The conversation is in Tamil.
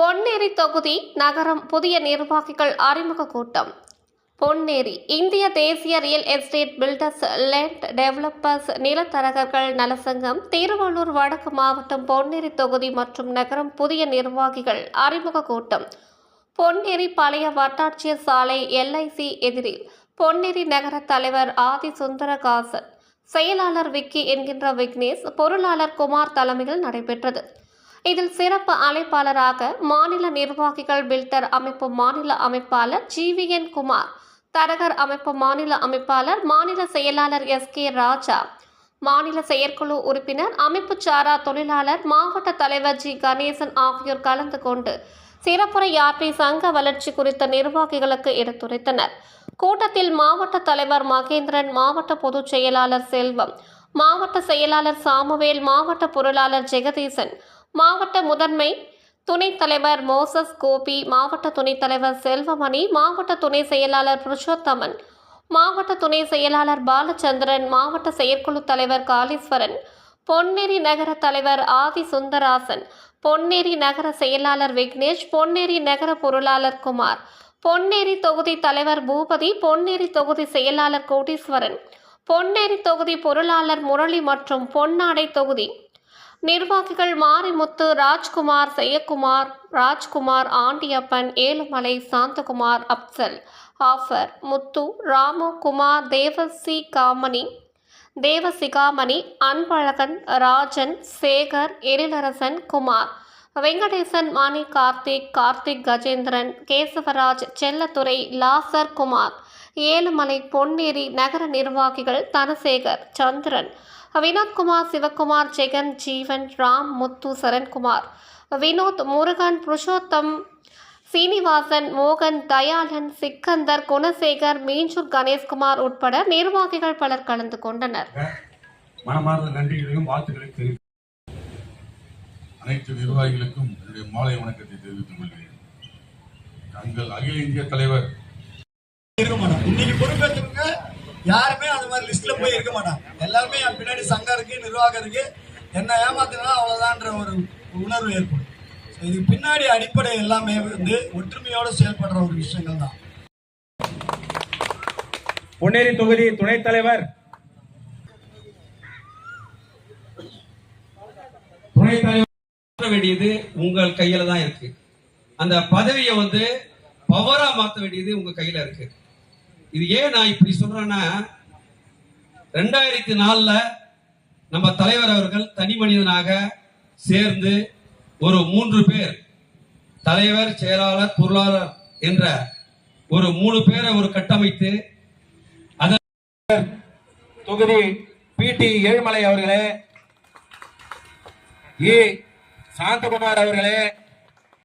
பொன்னேரி தொகுதி நகரம் புதிய நிர்வாகிகள் அறிமுக கூட்டம். பொன்னேரி இந்திய தேசிய real estate builders land developers நிலத்தரகர்கள் நலசங்கம் திருவள்ளூர் வடக்கு மாவட்டம் பொன்னேரி தொகுதி மற்றும் நகரம் புதிய நிர்வாகிகள் அறிமுக கூட்டம். பொன்னேரி பழைய வட்டாட்சியர் சாலை LIC எதிரில் பொன்னேரி நகர தலைவர் ஆதி சுந்தரகாசன், செயலாளர் விக்கி என்கின்ற விக்னேஷ், பொருளாளர் குமார் தலைமையில் நடைபெற்றது. இதில் சிறப்பு அழைப்பாளராக மாநில நிர்வாகிகள் பில்டர் அமைப்பு மாநில அமைப்பாளர் GVN குமார், தரகர் அமைப்பு மாநில அமைப்பாளர், மாநில செயலாளர் SK ராஜா, மாநில செயற்குழு உறுப்பினர், அமைப்பு சாரா தொழிலாளர், மாவட்ட தலைவர் G கணேசன் ஆகியோர் கலந்து கொண்டு சிறப்புரையாற்றி சங்க வளர்ச்சி குறித்த நிர்வாகிகளுக்கு எடுத்துரைத்தனர். கூட்டத்தில் மாவட்ட தலைவர் மகேந்திரன், மாவட்ட பொதுச் செயலாளர் செல்வம், மாவட்ட செயலாளர் சாமுவேல், மாவட்ட பொருளாளர் ஜெகதீசன், மாவட்ட முதன்மை துணைத் தலைவர் மோசஸ் கோபி, மாவட்ட துணைத் தலைவர் செல்வமணி, மாவட்ட துணை செயலாளர் புருஷோத்தமன், மாவட்ட துணை செயலாளர் பாலச்சந்திரன், மாவட்ட செயற்குழு தலைவர் காளீஸ்வரன், பொன்னேரி நகர தலைவர் ஆதி சுந்தராசன், பொன்னேரி நகர செயலாளர் விக்னேஷ், பொன்னேரி நகர பொருளாளர் குமார், பொன்னேரி தொகுதி தலைவர் பூபதி, பொன்னேரி தொகுதி செயலாளர் கோடீஸ்வரன், பொன்னேரி தொகுதி பொருளாளர் முரளி மற்றும் பொன்னாடை தொகுதி நிர்வாகிகள் மாரிமுத்து, ராஜ்குமார், செயக்குமார், ராஜ்குமார், ஆண்டியப்பன், ஏழுமலை, சாந்தகுமார், அப்சல், ஆஃபர், முத்து, ராமு, குமார், தேவசிகாமணி, அன்பழகன், ராஜன், சேகர், எழிலரசன், குமார், வெங்கடேசன், மணி, கார்த்திக், கஜேந்திரன், கேசவராஜ், செல்லத்துறை, லாசர், குமார், ஏழுமலை, பொன்னேரி நகர நிர்வாகிகள் தனசேகர், சந்திரன், வினோத்குமார், சிவக்குமார், ஜெகன், ஜீவன், ராம், முத்து, சரண்குமார், வினோத், முருகன், புருஷோத்தம், சீனிவாசன், மோகன், தயாளன், சிக்கந்தர், குணசேகர், மீஞ்சூர் கணேஷ்குமார் உட்பட நிர்வாகிகள் பலர் கலந்து கொண்டனர். மனமார்ந்த நன்றிகளையும் வாழ்த்துக்களையும் தெரிவித்து அனைத்து நிர்வாகிகளுக்கும் என்னுடைய மாலை வணக்கத்தை தெரிவித்துக் கொள்கிறேன். தங்கள் அகில இந்திய தலைவர் யாருமே அந்த மாதிரி லிஸ்ட்ல போய் இருக்க மாட்டாங்க. எல்லாருமே என் பின்னாடி சங்கம் இருக்கு, நிர்வாகம் இருக்கு, என்ன ஏமாத்தினா அவ்வளவுதான்ற ஒரு உணர்வு ஏற்படும். இதுக்கு பின்னாடி அடிப்படை எல்லாமே வந்து ஒற்றுமையோட செயல்படுற ஒரு விஷயங்கள் தான். பொன்னேரி தொகுதி துணைத் தலைவர் வேண்டியது உங்கள் கையில தான் இருக்கு. அந்த பதவியை வந்து பவரா மாற்ற வேண்டியது உங்க கையில இருக்கு. இது ஏன் நான் இப்படி சொல்றேன்னா, 2004 நம்ம தலைவர் அவர்கள் தனி மனிதனாக சேர்ந்து ஒரு 3 பேர் தலைவர், செயலாளர், பொருளாளர் என்ற ஒரு 3 பேரை ஒரு கட்டமைத்து தொகுதி PT ஏழுமலை அவர்களே, சாந்தகுமார் அவர்களே,